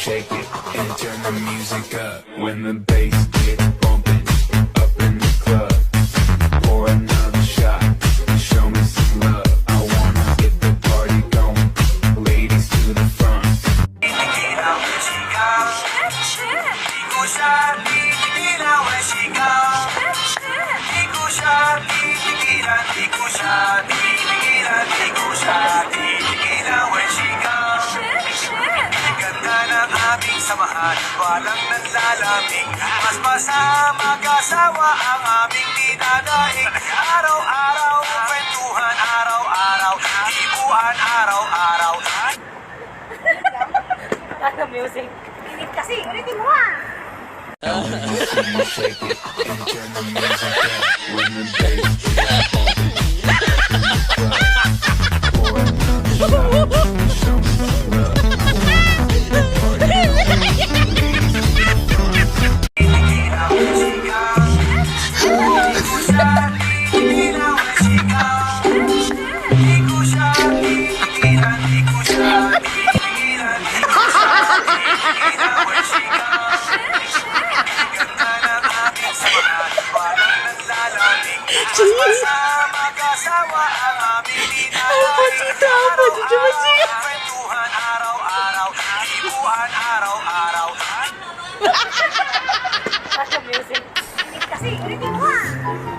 shake it and turn the music up. When the bass gets bumping up in the club, pour another shot and show me some love. I wanna get the party going, ladies to the front. Samahan, walang nanlalamig. Mas masama kasawa ang aming dinadaig. Araw-araw, kwentuhan araw-araw, hibuan araw-araw. Ano music? Init kasi, ulitin mo ah! See you shake it and turn the music up. When the bass gets bumping up in the club, pour another shot and show me some love. Kwentuhan araw-araw, hibuan araw-araw. Ano music? Init kasi, ulitin mo ah!